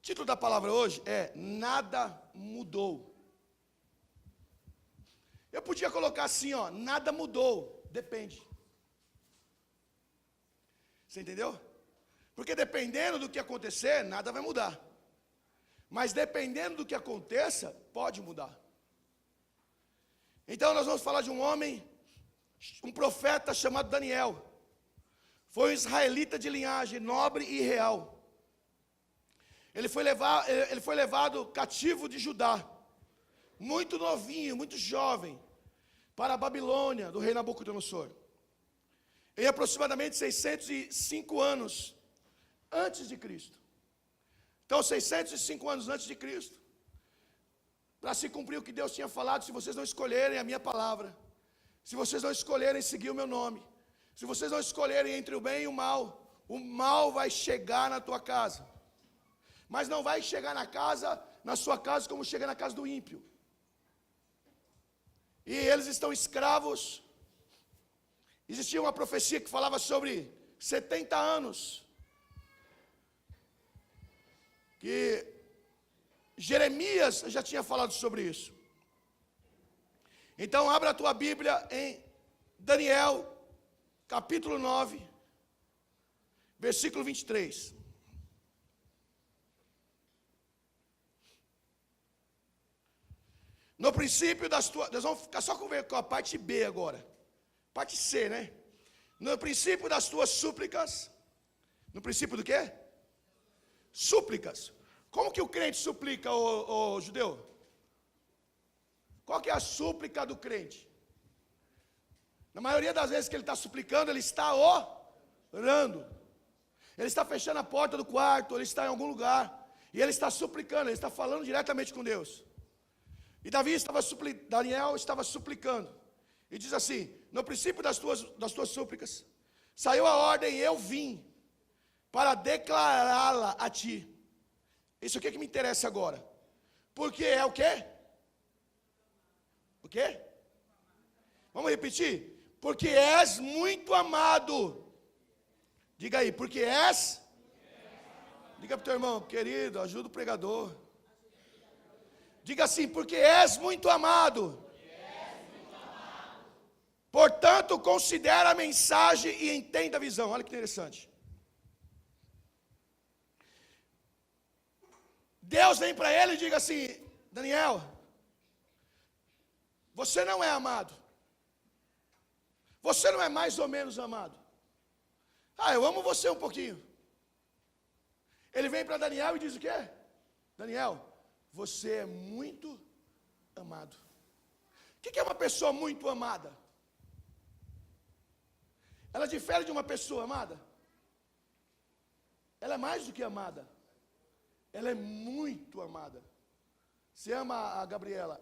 título da palavra hoje é Nada Mudou. Eu podia colocar assim, ó, nada mudou, depende. Você entendeu? Porque dependendo do que acontecer, nada vai mudar. Mas dependendo do que aconteça, pode mudar. Então nós vamos falar de um homem, um profeta chamado Daniel. Foi um israelita de linhagem nobre e real. Ele foi levado cativo de Judá, muito novinho, muito jovem, para a Babilônia, do rei Nabucodonosor. Em aproximadamente 605 anos antes de Cristo. Então, 605 anos antes de Cristo, para se cumprir o que Deus tinha falado, se vocês não escolherem a minha palavra, se vocês não escolherem seguir o meu nome, se vocês não escolherem entre o bem e o mal vai chegar na tua casa. Mas não vai chegar na sua casa como chega na casa do ímpio. E eles estão escravos. Existia uma profecia que falava sobre 70 anos. Que Jeremias já tinha falado sobre isso. Então abra a tua Bíblia em Daniel, capítulo 9, versículo 23. No princípio das tuas... Nós vamos ficar só com a parte B agora. Parte C, né? No princípio das tuas súplicas. No princípio do quê? Súplicas. Como que o crente suplica, o judeu? Qual que é a súplica do crente? Na maioria das vezes que ele está suplicando, ele está orando. Ele está fechando a porta do quarto, ele está em algum lugar. E ele está suplicando, ele está falando diretamente com Deus. E Daniel estava suplicando. E diz assim: no princípio das tuas súplicas, saiu a ordem e eu vim para declará-la a ti. Isso aqui é que me interessa agora. Porque é o quê? O quê? Vamos repetir? Porque és muito amado. Diga aí, porque és? Diga para o teu irmão, querido, ajuda o pregador. Diga assim, porque és muito amado. Portanto, considera a mensagem e entenda a visão. Olha que interessante. Deus vem para ele e diga assim: Daniel, você não é amado. Você não é mais ou menos amado. Eu amo você um pouquinho. Ele vem para Daniel e diz o quê? Daniel, você é muito amado. O que é uma pessoa muito amada? Ela difere de uma pessoa amada? Ela é mais do que amada. Ela é muito amada. Você ama a Gabriela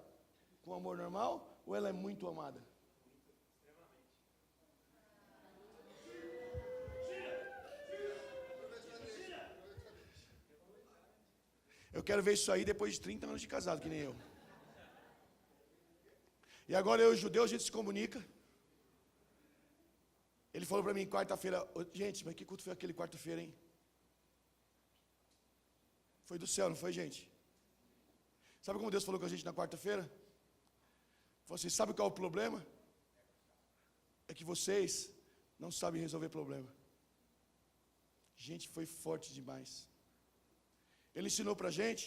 com amor normal ou ela é muito amada? Eu quero ver isso aí depois de 30 anos de casado, que nem eu. E agora eu e o judeu, a gente se comunica. Ele falou para mim quarta-feira: gente, mas que culto foi aquele quarta-feira, hein? Foi do céu, não foi, gente? Sabe como Deus falou com a gente na quarta-feira? Falou assim: sabe qual é o problema? É que vocês não sabem resolver problema. Gente, foi forte demais. Ele ensinou para a gente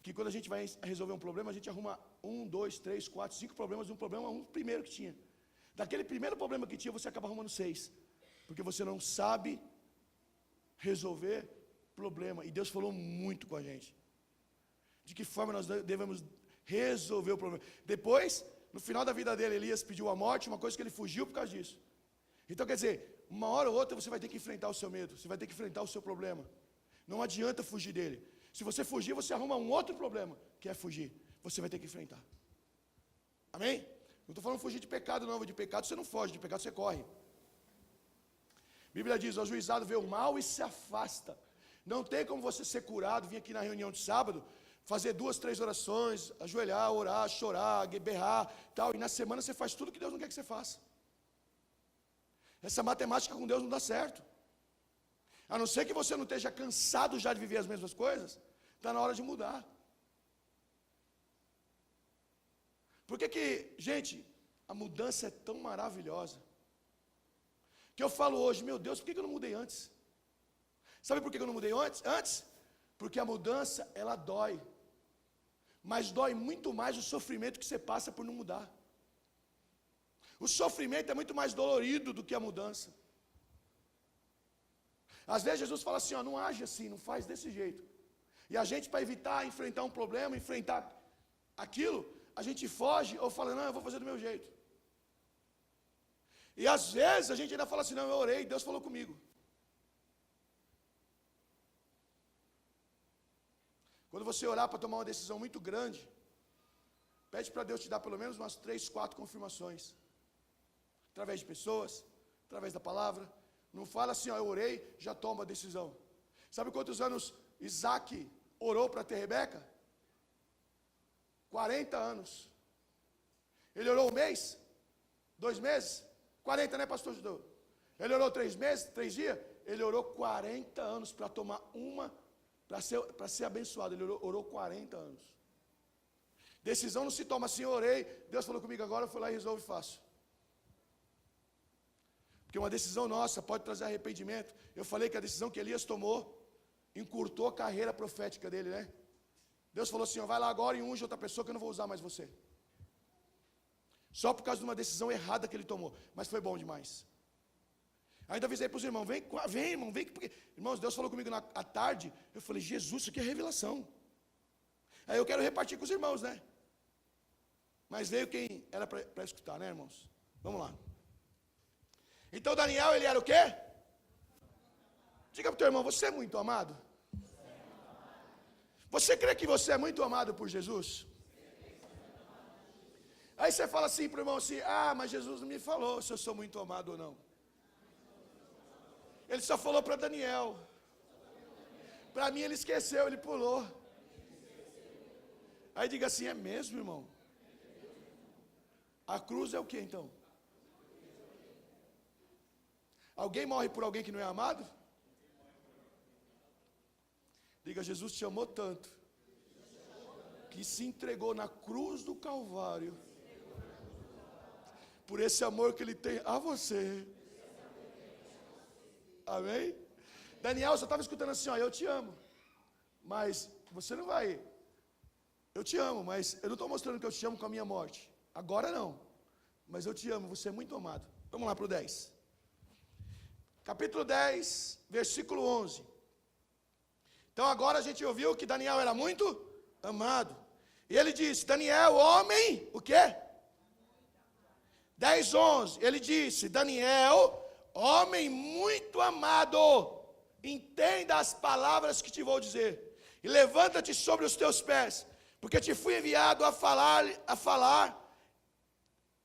que quando a gente vai resolver um problema, a gente arruma 1, 2, 3, 4, 5 problemas de um problema, um primeiro que tinha. Daquele primeiro problema que tinha, você acaba arrumando 6. Porque você não sabe resolver problema. E Deus falou muito com a gente. De que forma nós devemos resolver o problema. Depois, no final da vida dele, Elias pediu a morte, uma coisa que ele fugiu por causa disso. Então quer dizer, uma hora ou outra você vai ter que enfrentar o seu medo. Você vai ter que enfrentar o seu problema. Não adianta fugir dele. Se você fugir, você arruma um outro problema, que é fugir. Você vai ter que enfrentar. Amém? Não estou falando fugir de pecado, não. De pecado você não foge, de pecado você corre. A Bíblia diz: o ajuizado vê o mal e se afasta. Não tem como você ser curado, vir aqui na reunião de sábado, fazer 2, 3 orações, ajoelhar, orar, chorar, berrar, tal. E na semana você faz tudo que Deus não quer que você faça. Essa matemática com Deus não dá certo. A não ser que você não esteja cansado já de viver as mesmas coisas, está na hora de mudar. Por que, gente, a mudança é tão maravilhosa? Que eu falo hoje, meu Deus, por que eu não mudei antes? Sabe por que eu não mudei antes? Porque a mudança, ela dói. Mas dói muito mais o sofrimento que você passa por não mudar. O sofrimento é muito mais dolorido do que a mudança. Às vezes Jesus fala assim, ó, não age assim, não faz desse jeito. E a gente, para evitar enfrentar um problema, enfrentar aquilo, a gente foge ou fala, não, eu vou fazer do meu jeito. E às vezes a gente ainda fala assim, não, eu orei, Deus falou comigo. Quando você orar para tomar uma decisão muito grande, pede para Deus te dar pelo menos umas 3, 4 confirmações. Através de pessoas, através da palavra. Não fala assim, ó, eu orei, já toma a decisão. Sabe quantos anos Isaac orou para ter Rebeca? 40 anos. Ele orou um mês? 2 meses? 40, né, pastor Judeu? Ele orou 3 meses, 3 dias? Ele orou 40 anos para tomar uma, para ser abençoado. Ele orou 40 anos. Decisão não se toma assim, eu orei, Deus falou comigo agora, eu fui lá e resolvo e faço. Porque uma decisão nossa pode trazer arrependimento. Eu falei que a decisão que Elias tomou encurtou a carreira profética dele, né? Deus falou assim, ó, vai lá agora e unge outra pessoa que eu não vou usar mais você. Só por causa de uma decisão errada que ele tomou. Mas foi bom demais. Ainda avisei para os irmãos, vem irmão, vem. Porque, irmãos, Deus falou comigo à tarde. Eu falei, Jesus, isso aqui é revelação. Aí eu quero repartir com os irmãos, né? Mas veio quem era para escutar, né, irmãos? Vamos lá. Então Daniel, ele era o quê? Diga para o teu irmão, você é muito amado? Você crê que você é muito amado por Jesus? Aí você fala assim para o irmão assim, ah, mas Jesus não me falou se eu sou muito amado ou não. Ele só falou para Daniel. Para mim ele esqueceu, ele pulou. Aí diga assim, é mesmo, irmão? A cruz é o que então? Alguém morre por alguém que não é amado? Diga, Jesus te amou tanto, que se entregou na cruz do Calvário, por esse amor que Ele tem a você. Amém? Daniel, você estava escutando assim, ó, eu te amo, mas você não vai, eu te amo, mas eu não estou mostrando que eu te amo com a minha morte, agora não, mas eu te amo, você é muito amado. Vamos lá para o 10. Capítulo 10, versículo 11. Então agora a gente ouviu que Daniel era muito amado. E ele disse, Daniel, homem, o quê? 10, 11. Ele disse, Daniel, homem muito amado, entenda as palavras que te vou dizer. E levanta-te sobre os teus pés, porque te fui enviado a falar,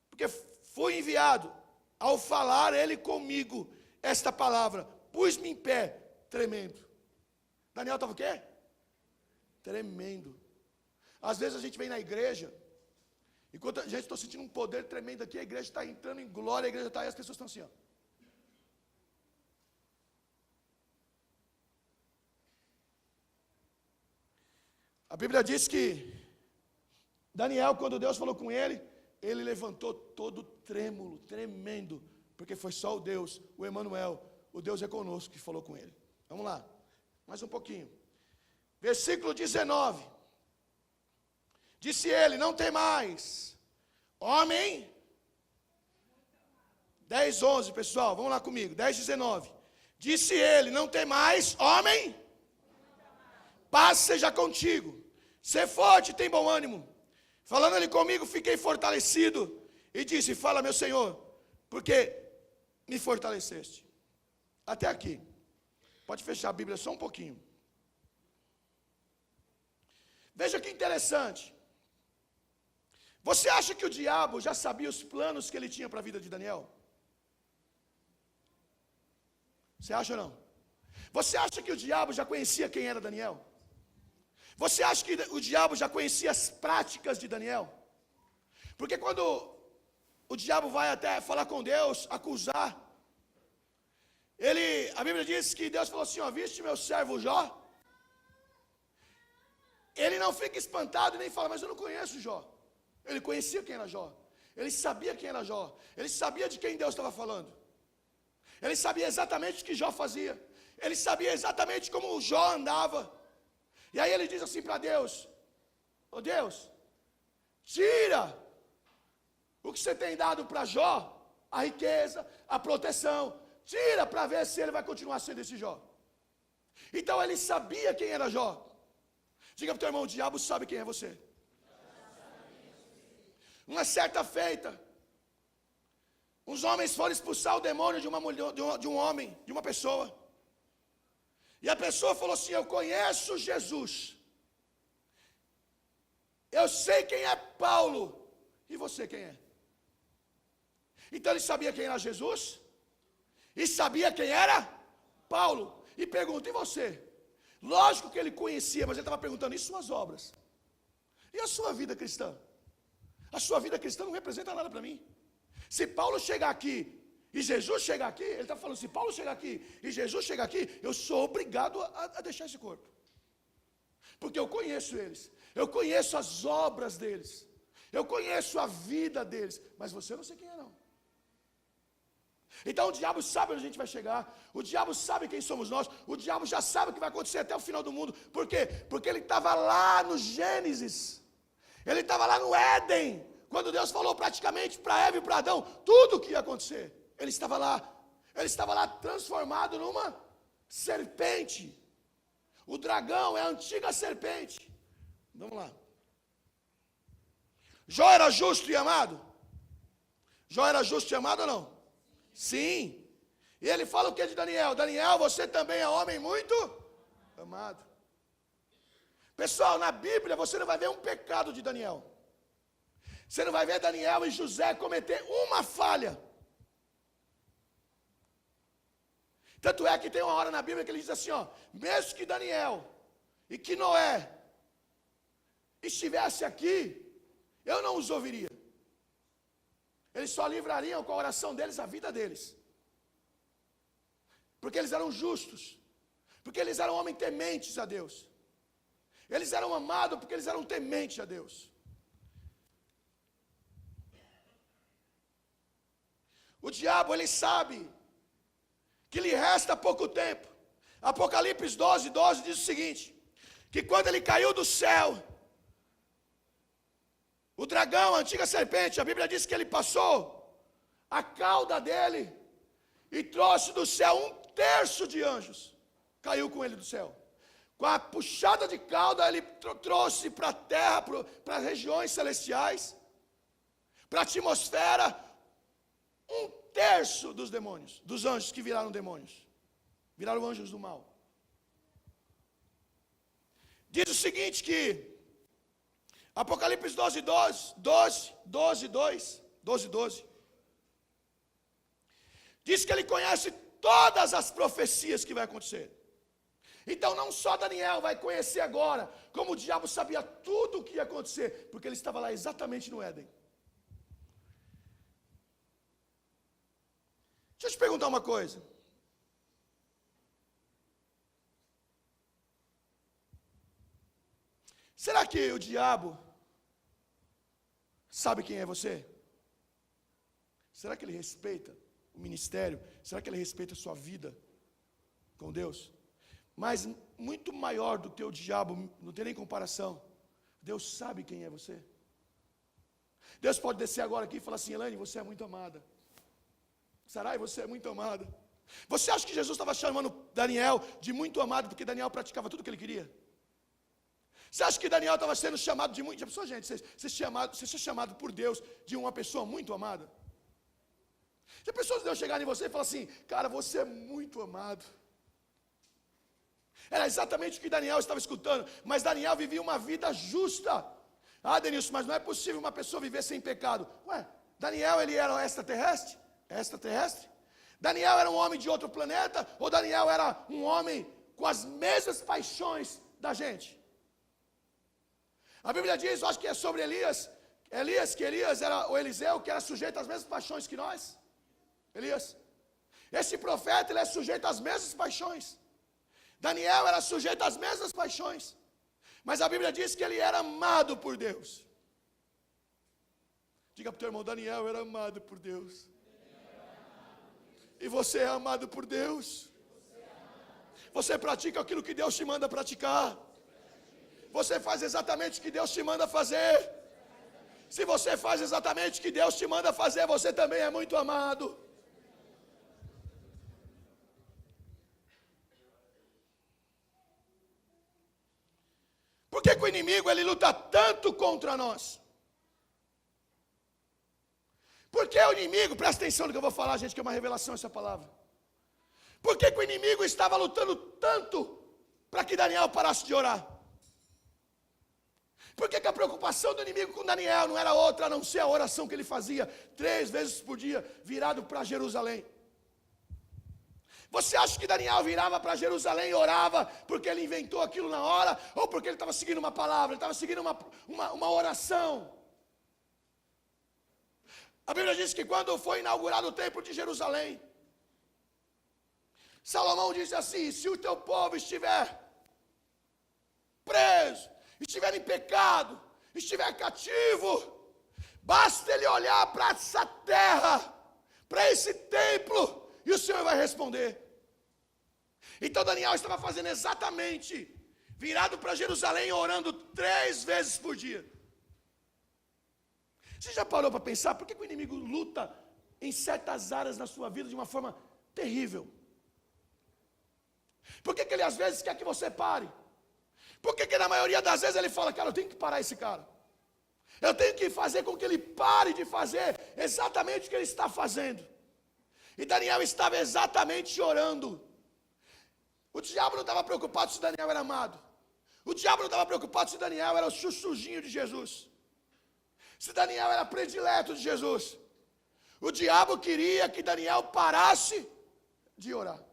porque fui enviado ao falar ele comigo esta palavra, pus-me em pé, tremendo. Daniel estava o quê? Tremendo. Às vezes a gente vem na igreja, enquanto a gente está sentindo um poder tremendo aqui, a igreja está entrando em glória, a igreja está aí, as pessoas estão assim, ó. A Bíblia diz que Daniel, quando Deus falou com ele, ele levantou todo trêmulo, tremendo, porque foi só o Deus, o Emanuel, o Deus é conosco que falou com ele. Vamos lá, mais um pouquinho. Versículo 19. Disse ele, não tem mais, homem. 10, 11, pessoal, vamos lá comigo, 10, 19. Disse ele, não tem mais, homem. Paz seja contigo, ser forte, tem bom ânimo. Falando ele comigo, fiquei fortalecido. E disse, fala meu Senhor, porque me fortaleceste. Até aqui. Pode fechar a Bíblia só um pouquinho. Veja que interessante. Você acha que o diabo já sabia os planos que ele tinha para a vida de Daniel? Você acha ou não? Você acha que o diabo já conhecia quem era Daniel? Você acha que o diabo já conhecia as práticas de Daniel? Porque quando o diabo vai até falar com Deus, acusar, A Bíblia diz que Deus falou assim, ó, viste meu servo Jó? Ele não fica espantado e nem fala, mas eu não conheço Jó. Ele conhecia quem era Jó. Ele sabia quem era Jó. Ele sabia de quem Deus estava falando. Ele sabia exatamente o que Jó fazia. Ele sabia exatamente como Jó andava. E aí ele diz assim para Deus, ô Deus, tira o que você tem dado para Jó, a riqueza, a proteção, tira para ver se ele vai continuar sendo esse Jó. Então ele sabia quem era Jó. Diga para o teu irmão, o diabo sabe quem é você. Uma certa feita, uns homens foram expulsar o demônio de uma mulher, de um homem, de uma pessoa. E a pessoa falou assim, eu conheço Jesus. Eu sei quem é Paulo. E você quem é? Então ele sabia quem era Jesus. E sabia quem era Paulo. E pergunta, e você? Lógico que ele conhecia, mas ele estava perguntando, e suas obras? E a sua vida cristã? A sua vida cristã não representa nada para mim. Se Paulo chegar aqui e Jesus chegar aqui, ele está falando, se Paulo chegar aqui e Jesus chegar aqui, eu sou obrigado a deixar esse corpo. Porque eu conheço eles, eu conheço as obras deles, eu conheço a vida deles, mas você eu não sei quem é não. Então o diabo sabe onde a gente vai chegar, o diabo sabe quem somos nós, o diabo já sabe o que vai acontecer até o final do mundo. Por quê? Porque ele estava lá no Gênesis, ele estava lá no Éden, quando Deus falou praticamente para Eva e para Adão, tudo o que ia acontecer. Ele estava lá transformado numa serpente. O dragão é a antiga serpente. Vamos lá. Jó era justo e amado? Jó era justo e amado ou não? Sim. E ele fala o que de Daniel? Daniel, você também é homem muito amado. Pessoal, na Bíblia você não vai ver um pecado de Daniel. Você não vai ver Daniel e José cometer uma falha. Tanto é que tem uma hora na Bíblia que ele diz assim, ó, mesmo que Daniel e que Noé estivesse aqui, eu não os ouviria. Eles só livrariam com a oração deles a vida deles. Porque eles eram justos. Porque eles eram homens tementes a Deus. Eles eram amados porque eles eram tementes a Deus. O diabo, ele sabe que lhe resta pouco tempo. Apocalipse 12, 12 diz o seguinte, que quando ele caiu do céu, o dragão, a antiga serpente, a Bíblia diz que ele passou a cauda dele e trouxe do céu 1/3 de anjos. Caiu com ele do céu. Com a puxada de cauda, ele trouxe para a terra, para as regiões celestiais, para a atmosfera, 1/3 dos demônios, dos anjos que viraram demônios. Viraram anjos do mal. Diz o seguinte que Apocalipse 12, 12. Diz que ele conhece todas as profecias que vai acontecer. Então não só Daniel vai conhecer agora, como o diabo sabia tudo o que ia acontecer, porque ele estava lá exatamente no Éden. Deixa eu te perguntar uma coisa. Será que o diabo sabe quem é você? Será que ele respeita o ministério? Será que ele respeita a sua vida com Deus? Mas muito maior do que o diabo, não tem nem comparação. Deus sabe quem é você. Deus pode descer agora aqui e falar assim, Elaine, você é muito amada. Sarai, você é muito amada. Você acha que Jesus estava chamando Daniel de muito amado porque Daniel praticava tudo o que ele queria? Você acha que Daniel estava sendo chamado de muito... Já pensou, gente, você ser chamado por Deus de uma pessoa muito amada? Já pensou se Deus chegar em você e falar assim, cara, você é muito amado? Era exatamente o que Daniel estava escutando, mas Daniel vivia uma vida justa. Ah, Denilson, mas não é possível uma pessoa viver sem pecado. Ué, Daniel, ele era extraterrestre? Extraterrestre? Daniel era um homem de outro planeta? Ou Daniel era um homem com as mesmas paixões da gente? A Bíblia diz, eu acho que é sobre Elias, que Elias era o Eliseu, que era sujeito às mesmas paixões que nós. Elias. Esse profeta, ele é sujeito às mesmas paixões. Daniel era sujeito às mesmas paixões. Mas a Bíblia diz que ele era amado por Deus. Diga para o teu irmão, Daniel era amado por Deus. E você é amado por Deus. Você pratica aquilo que Deus te manda praticar. Você faz exatamente o que Deus te manda fazer. Se você faz exatamente o que Deus te manda fazer, você também é muito amado. Por que o inimigo ele luta tanto contra nós? Porque o inimigo, presta atenção no que eu vou falar, gente, que é uma revelação essa palavra. Por que o inimigo estava lutando tanto para que Daniel parasse de orar? Por que a preocupação do inimigo com Daniel não era outra, a não ser a oração que ele fazia 3 vezes por dia, virado para Jerusalém? Você acha que Daniel virava para Jerusalém e orava porque ele inventou aquilo na hora, ou porque ele estava seguindo uma palavra, ele estava seguindo uma oração? A Bíblia diz que quando foi inaugurado o templo de Jerusalém, Salomão disse assim: se o teu povo estiver preso, estiver em pecado, estiver cativo, basta ele olhar para essa terra, para esse templo, e o Senhor vai responder. Então Daniel estava fazendo exatamente, virado para Jerusalém, orando 3 vezes por dia. Você já parou para pensar por que o inimigo luta em certas áreas na sua vida de uma forma terrível? Por que ele às vezes quer que você pare? Por que na maioria das vezes ele fala, cara, eu tenho que parar esse cara. Eu tenho que fazer com que ele pare de fazer exatamente o que ele está fazendo. E Daniel estava exatamente orando. O diabo não estava preocupado se Daniel era amado. O diabo não estava preocupado se Daniel era o chuchuzinho de Jesus. Se Daniel era predileto de Jesus. O diabo queria que Daniel parasse de orar.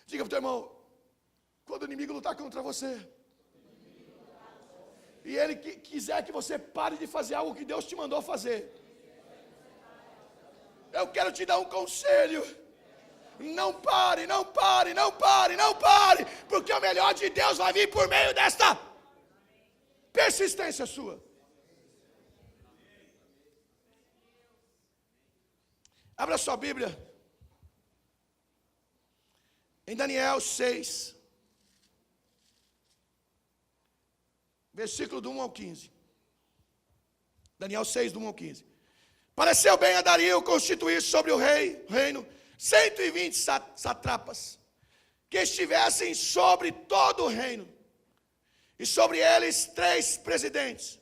Diga para o teu irmão, quando o inimigo lutar contra você, e ele quiser que você pare de fazer algo que Deus te mandou fazer, eu quero te dar um conselho: não pare, não pare, não pare, não pare, porque o melhor de Deus vai vir por meio desta persistência sua. Abra sua Bíblia em Daniel 6, versículo do 1 ao 15. Daniel 6, do 1 ao 15. Pareceu bem a Dario constituir sobre o reino 120 satrapas, que estivessem sobre todo o reino, e sobre eles 3 presidentes,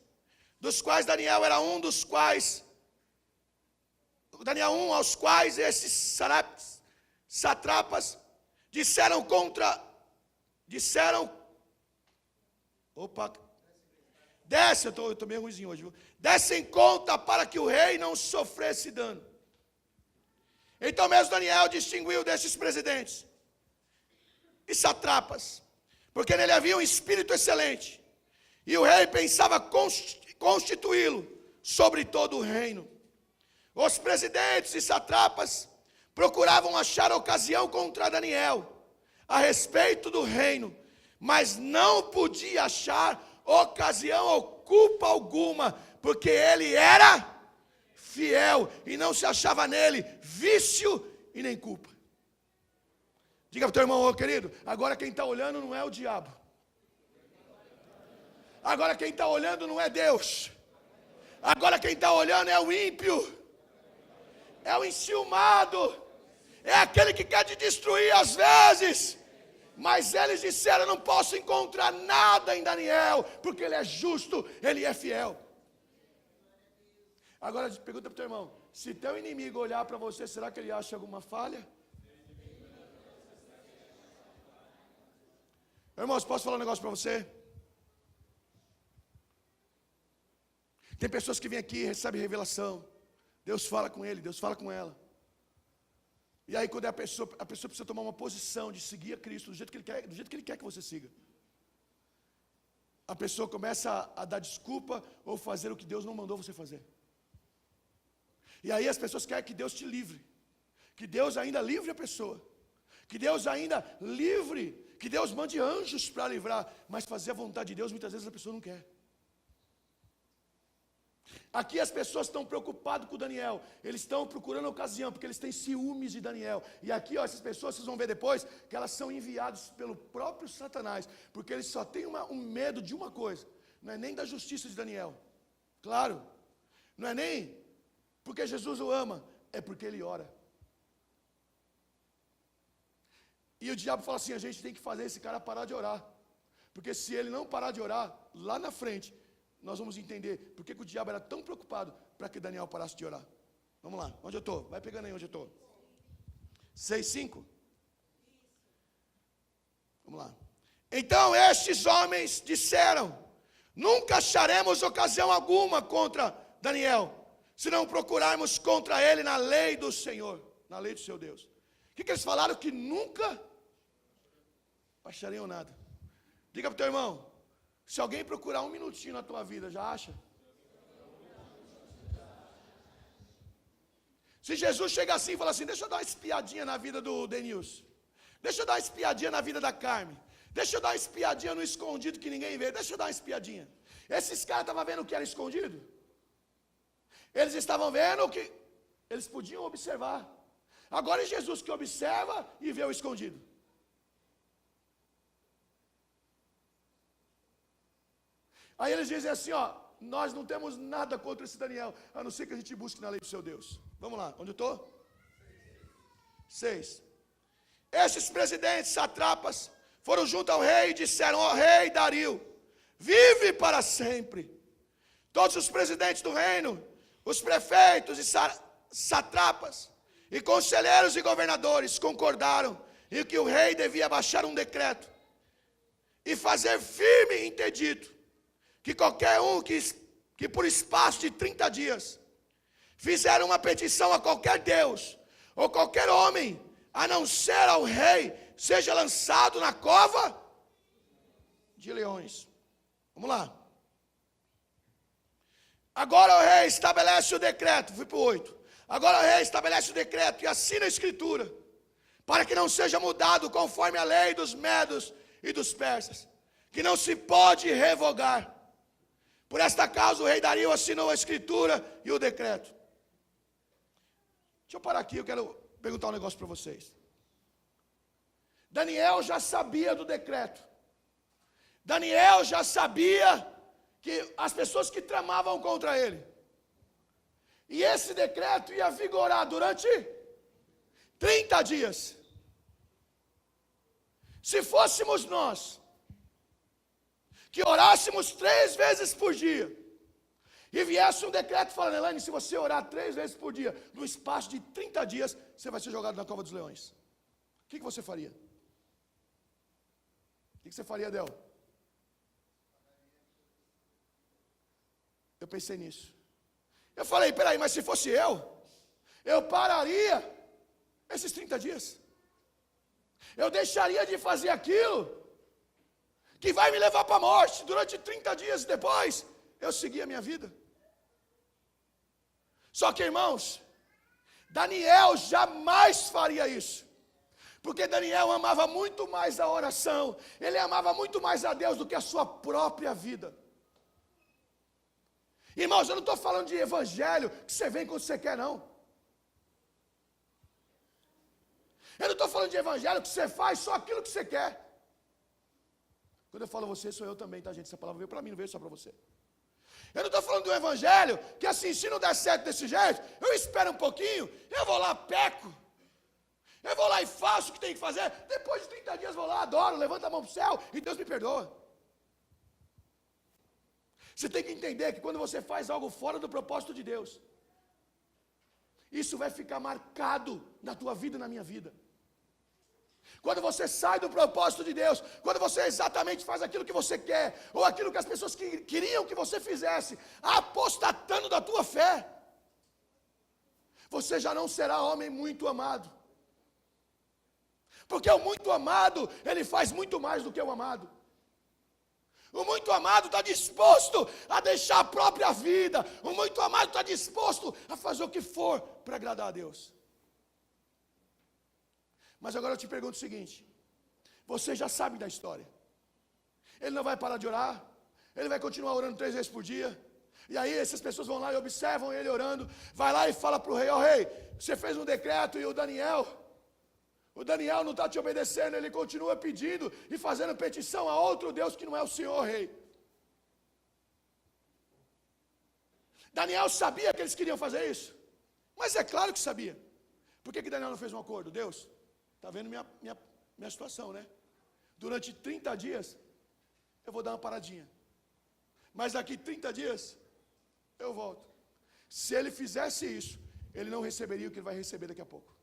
dos quais Daniel era um, dos quais Daniel 1, aos quais esses satrapas disseram desce, eu estou meio ruimzinho hoje, viu? Dessem conta para que o rei não sofresse dano. Então mesmo Daniel distinguiu desses presidentes e satrapas, porque nele havia um espírito excelente, e o rei pensava constituí-lo sobre todo o reino. Os presidentes e satrapas procuravam achar ocasião contra Daniel a respeito do reino, mas não podia achar ocasião ou culpa alguma, porque ele era fiel e não se achava nele vício e nem culpa. Diga para o teu irmão, ô querido, agora quem está olhando não é o diabo. Agora quem está olhando não é Deus. Agora quem está olhando é o ímpio. É o enciumado. É aquele que quer te destruir às vezes. Mas eles disseram, não posso encontrar nada em Daniel, porque ele é justo, ele é fiel. Agora pergunta para o teu irmão, se teu inimigo olhar para você, será que ele acha alguma falha? Irmãos, posso falar um negócio para você? Tem pessoas que vêm aqui e recebem revelação. Deus fala com ele, Deus fala com ela. E aí quando a pessoa precisa tomar uma posição de seguir a Cristo do jeito que ele quer que você siga. A pessoa começa a dar desculpa ou fazer o que Deus não mandou você fazer. E aí as pessoas querem que Deus te livre, que Deus ainda livre a pessoa, que Deus ainda livre, que Deus mande anjos para livrar, mas fazer a vontade de Deus muitas vezes a pessoa não quer. Aqui as pessoas estão preocupadas com Daniel, eles estão procurando ocasião, porque eles têm ciúmes de Daniel. E aqui, ó, essas pessoas, vocês vão ver depois, que elas são enviadas pelo próprio Satanás, porque eles só têm um medo de uma coisa, não é nem da justiça de Daniel, claro, não é nem porque Jesus o ama, é porque ele ora. E o diabo fala assim, a gente tem que fazer esse cara parar de orar, porque se ele não parar de orar, lá na frente, nós vamos entender por que o diabo era tão preocupado para que Daniel parasse de orar. Vamos lá, onde eu estou? Vai pegando aí onde eu estou. 6:5. Vamos lá. Então estes homens disseram, nunca acharemos ocasião alguma contra Daniel, se não procurarmos contra ele na lei do Senhor, na lei do seu Deus. O que eles falaram? Que nunca achariam nada. Diga para o teu irmão, se alguém procurar um minutinho na tua vida, já acha? Se Jesus chega assim e fala assim, deixa eu dar uma espiadinha na vida do Denilson, deixa eu dar uma espiadinha na vida da Carmen, deixa eu dar uma espiadinha no escondido que ninguém vê, deixa eu dar uma espiadinha. Esses caras estavam vendo o que era escondido? Eles estavam vendo o que eles podiam observar. Agora é Jesus que observa e vê o escondido. Aí eles dizem assim, ó, nós não temos nada contra esse Daniel, a não ser que a gente busque na lei do seu Deus. Vamos lá, onde eu estou? 6. Esses presidentes, satrapas, foram junto ao rei e disseram, ó rei Dario, vive para sempre. Todos os presidentes do reino, os prefeitos e satrapas, e conselheiros e governadores concordaram em que o rei devia baixar um decreto e fazer firme interdito que qualquer um que por espaço de 30 dias fizer uma petição a qualquer Deus ou qualquer homem, a não ser ao rei, seja lançado na cova de leões. Vamos lá. Agora o rei estabelece o decreto, fui para o 8. Agora o rei estabelece o decreto e assina a escritura, para que não seja mudado conforme a lei dos medos e dos persas, que não se pode revogar. Por esta causa o rei Dario assinou a escritura e o decreto. Deixa eu parar aqui, eu quero perguntar um negócio para vocês. Daniel já sabia do decreto. Daniel já sabia que as pessoas que tramavam contra ele. E esse decreto ia vigorar durante 30 dias. Se fôssemos nós, que orássemos 3 vezes por dia, e viesse um decreto falando, Elaine, se você orar 3 vezes por dia, no espaço de 30 dias, você vai ser jogado na cova dos leões. O que você faria? O que você faria, Del? Eu pensei nisso. Eu falei, peraí, mas se fosse eu pararia esses 30 dias. Eu deixaria de fazer aquilo que vai me levar para a morte durante 30 dias, depois eu seguir a minha vida. Só que, irmãos, Daniel jamais faria isso, porque Daniel amava muito mais a oração, ele amava muito mais a Deus do que a sua própria vida. Irmãos, eu não estou falando de evangelho que você vem quando você quer, não. Eu não estou falando de evangelho que você faz só aquilo que você quer. Quando eu falo você, sou eu também, tá, gente? Essa palavra veio para mim, não veio só para você. Eu não estou falando do evangelho que assim, se não der certo desse jeito, eu espero um pouquinho, eu vou lá, peco. Eu vou lá e faço o que tem que fazer. Depois de 30 dias vou lá, adoro, levanto a mão para o céu e Deus me perdoa. Você tem que entender que quando você faz algo fora do propósito de Deus, isso vai ficar marcado na tua vida e na minha vida. Quando você sai do propósito de Deus, quando você exatamente faz aquilo que você quer, ou aquilo que as pessoas queriam que você fizesse, apostatando da tua fé, você já não será homem muito amado. Porque o muito amado, ele faz muito mais do que o amado. O muito amado está disposto a deixar a própria vida. O muito amado está disposto a fazer o que for para agradar a Deus. Mas agora eu te pergunto o seguinte: você já sabe da história. Ele não vai parar de orar, ele vai continuar orando 3 vezes por dia. E aí essas pessoas vão lá e observam ele orando. Vai lá e fala para o rei: ó rei, você fez um decreto e o Daniel não está te obedecendo, ele continua pedindo e fazendo petição a outro Deus que não é o Senhor, rei. Daniel sabia que eles queriam fazer isso, mas é claro que sabia. Por que Daniel não fez um acordo? Deus, está vendo minha situação, né? Durante 30 dias, eu vou dar uma paradinha. Mas daqui 30 dias, eu volto. Se ele fizesse isso, ele não receberia o que ele vai receber daqui a pouco.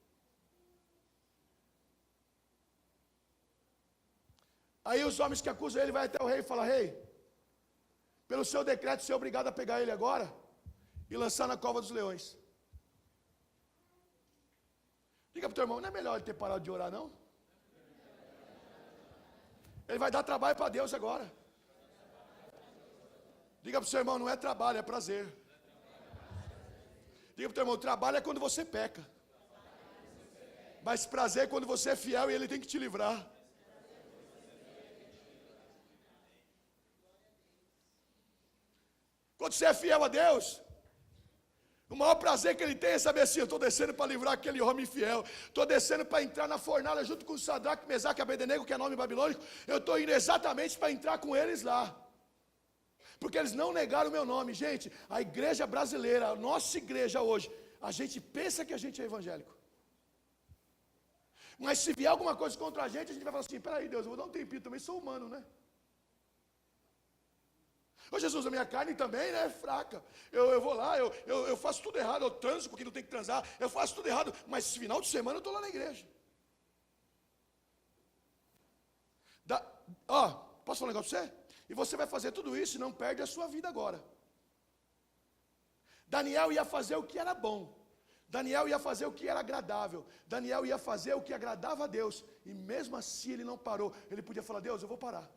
Aí os homens que acusam ele vai até o rei e falam: rei, pelo seu decreto, você é obrigado a pegar ele agora e lançar na cova dos leões. Diga para o teu irmão: não é melhor ele ter parado de orar, não? Ele vai dar trabalho para Deus agora. Diga para o seu irmão: não é trabalho, é prazer. Diga para o teu irmão: trabalho é quando você peca, mas prazer é quando você é fiel e ele tem que te livrar. Quando você é fiel a Deus, o maior prazer que ele tem é saber assim: eu estou descendo para livrar aquele homem infiel, estou descendo para entrar na fornalha junto com Sadraque, Mesaque e Abednego, que é nome babilônico, eu estou indo exatamente para entrar com eles lá, porque eles não negaram o meu nome. Gente, a igreja brasileira, a nossa igreja hoje, a gente pensa que a gente é evangélico, mas se vier alguma coisa contra a gente vai falar assim: peraí Deus, eu vou dar um tempinho, também sou humano, né? Ô Jesus, a minha carne também, né, é fraca. Eu vou lá, eu faço tudo errado, eu transo porque não tem que transar, eu faço tudo errado, mas esse final de semana eu estou lá na igreja. Posso falar um negócio para você? E você vai fazer tudo isso e não perde a sua vida agora. Daniel ia fazer o que era bom, Daniel ia fazer o que era agradável, Daniel ia fazer o que agradava a Deus, e mesmo assim ele não parou. Ele podia falar: Deus, eu vou parar.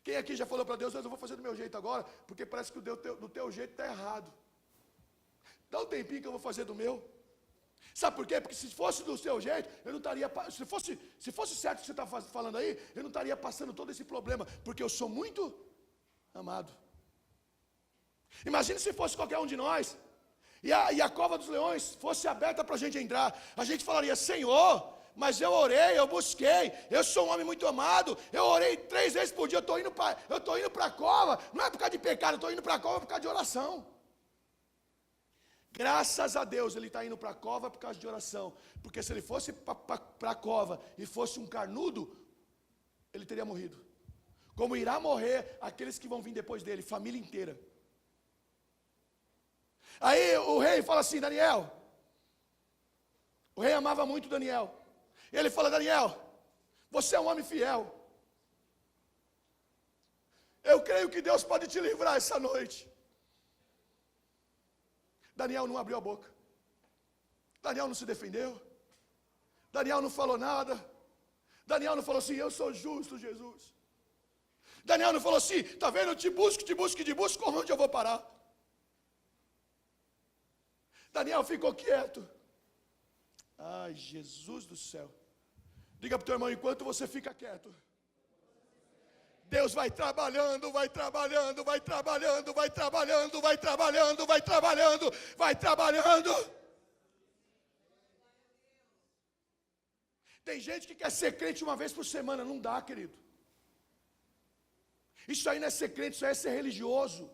Quem aqui já falou para Deus: Deus, eu vou fazer do meu jeito agora, porque parece que do teu jeito está errado. Dá um tempinho que eu vou fazer do meu. Sabe por quê? Porque se fosse do seu jeito, eu não estaria. Se fosse certo o que você está falando aí, eu não estaria passando todo esse problema, porque eu sou muito amado. Imagine se fosse qualquer um de nós, e a cova dos leões fosse aberta para a gente entrar. A gente falaria: Senhor, mas eu orei, eu busquei, eu sou um homem muito amado, eu orei 3 vezes por dia, eu estou indo para a cova, não é por causa de pecado, eu estou indo para a cova por causa de oração. Graças a Deus ele está indo para a cova por causa de oração, porque se ele fosse para a cova e fosse um carnudo, ele teria morrido, como irá morrer aqueles que vão vir depois dele, família inteira. Aí o rei fala assim: Daniel, o rei amava muito Daniel. Ele fala: Daniel, você é um homem fiel, eu creio que Deus pode te livrar essa noite. Daniel não abriu a boca, Daniel não se defendeu, Daniel não falou nada, Daniel não falou assim: eu sou justo, Jesus. Daniel não falou assim: está vendo, eu te busco, onde eu vou parar? Daniel ficou quieto. Ai, Jesus do céu. Diga para o teu irmão: enquanto você fica quieto, Deus vai trabalhando, vai trabalhando, vai trabalhando, vai trabalhando, vai trabalhando, vai trabalhando, vai trabalhando. Tem gente que quer ser crente uma vez por semana, não dá, querido. Isso aí não é ser crente, isso aí é ser religioso.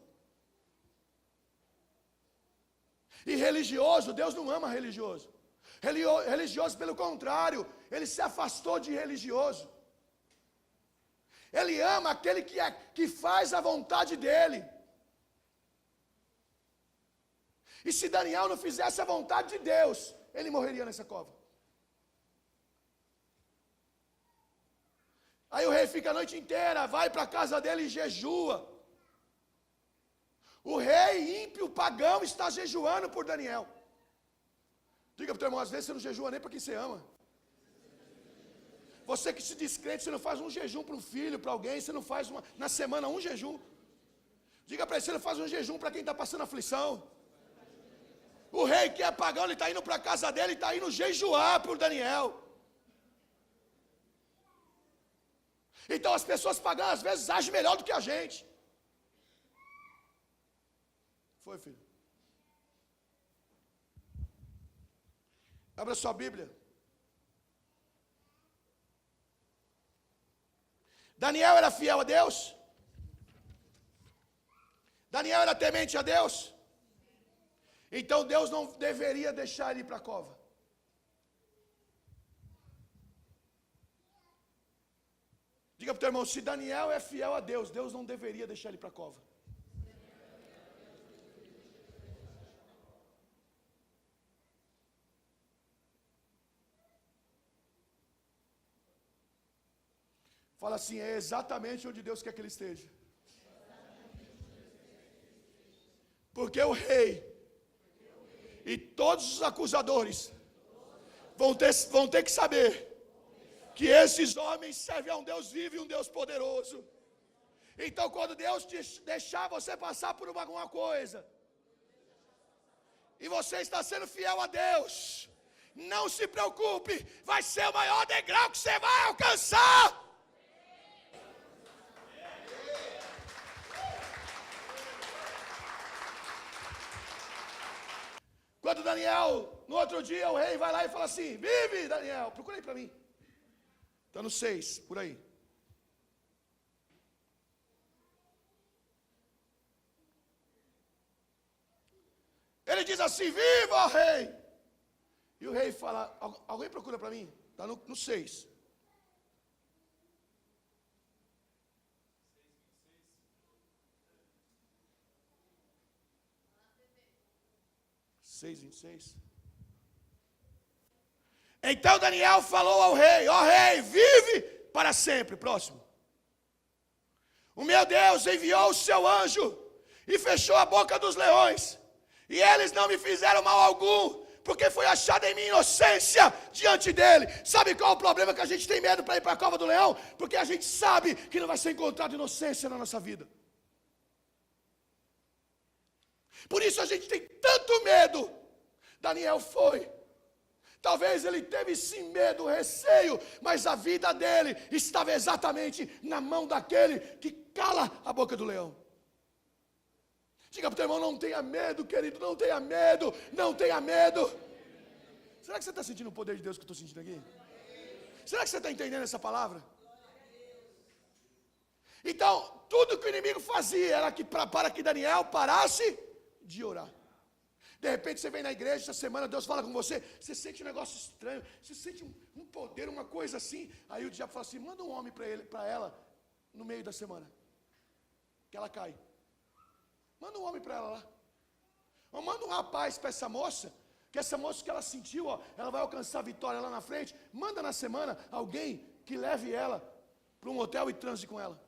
E religioso, Deus não ama religioso. Religioso, pelo contrário, ele se afastou de religioso. Ele ama aquele que faz a vontade dele. E se Daniel não fizesse a vontade de Deus, ele morreria nessa cova. Aí o rei fica a noite inteira, vai para a casa dele e jejua. O rei ímpio, pagão, está jejuando por Daniel. Diga para o teu irmão: às vezes você não jejua nem para quem você ama. Você que se diz crente, você não faz um jejum para um filho, para alguém, você não faz na semana um jejum. Diga para ele: você não faz um jejum para quem está passando aflição. O rei que é pagão, ele está indo para a casa dele, está indo jejuar por Daniel. Então as pessoas pagãs às vezes agem melhor do que a gente. Foi, filho. Abra sua Bíblia. Daniel era fiel a Deus? Daniel era temente a Deus? Então Deus não deveria deixar ele ir para a cova. Diga para o teu irmão, se Daniel é fiel a Deus, Deus não deveria deixar ele para a cova. Fala assim, é exatamente onde Deus quer que ele esteja. Porque o rei e todos os acusadores vão ter que saber que esses homens servem a um Deus vivo e um Deus poderoso. Então quando Deus deixar você passar por alguma coisa, e você está sendo fiel a Deus, não se preocupe, vai ser o maior degrau que você vai alcançar. Quando Daniel, no outro dia, o rei vai lá e fala assim, vive Daniel, procura aí para mim. Está no 6, por aí. Ele diz assim, viva ó rei. E o rei fala, alguém procura para mim? Está no 6. 6:26. Então Daniel falou ao rei, ó rei, vive para sempre. Próximo. O meu Deus enviou o seu anjo e fechou a boca dos leões, e eles não me fizeram mal algum, porque foi achada em mim inocência diante dele. Sabe qual é o problema que a gente tem medo para ir para a cova do leão? Porque a gente sabe que não vai ser encontrado inocência na nossa vida. Por isso a gente tem tanto medo. Daniel foi. Talvez ele teve sim medo, receio, mas a vida dele estava exatamente na mão daquele que cala a boca do leão. Diga para o teu irmão, não tenha medo, querido, não tenha medo, não tenha medo. Será que você está sentindo o poder de Deus que eu estou sentindo aqui? Será que você está entendendo essa palavra? Então, tudo que o inimigo fazia era que para que Daniel parasse de orar. De repente você vem na igreja, essa semana Deus fala com você, você sente um negócio estranho, você sente um poder, uma coisa assim. Aí o diabo fala assim, manda um homem para ela no meio da semana, que ela cai. Manda um homem para ela lá. Ou manda um rapaz para essa moça, que essa moça que ela sentiu, ó, ela vai alcançar vitória lá na frente. Manda na semana alguém que leve ela para um hotel e transe com ela.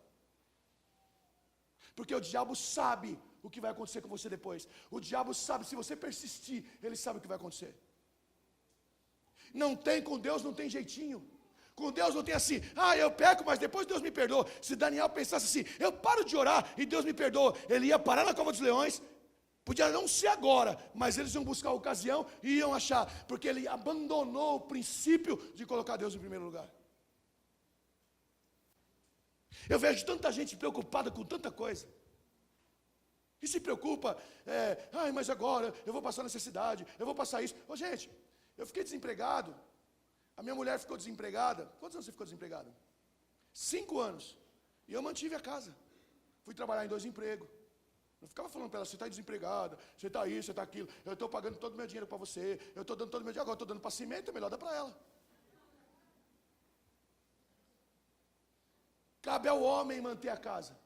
Porque o diabo sabe o que vai acontecer com você depois. O diabo sabe, se você persistir, ele sabe o que vai acontecer. Não tem, com Deus não tem jeitinho. Com Deus não tem assim, eu peco, mas depois Deus me perdoa. Se Daniel pensasse assim, eu paro de orar e Deus me perdoa, ele ia parar na cova dos leões. Podia não ser agora, mas eles iam buscar a ocasião e iam achar, porque ele abandonou o princípio de colocar Deus em primeiro lugar. Eu vejo tanta gente preocupada com tanta coisa. E se preocupa, mas agora eu vou passar necessidade, eu vou passar isso. Gente, eu fiquei desempregado, a minha mulher ficou desempregada. Quantos anos você ficou desempregado? 5 anos. E eu mantive a casa. Fui trabalhar em 2 empregos. Não ficava falando para ela, você está desempregada, você está isso, você está aquilo. Eu estou pagando todo o meu dinheiro para você, eu estou dando todo o meu dinheiro, agora eu estou dando para cimento, é melhor dar para ela. Cabe ao homem manter a casa.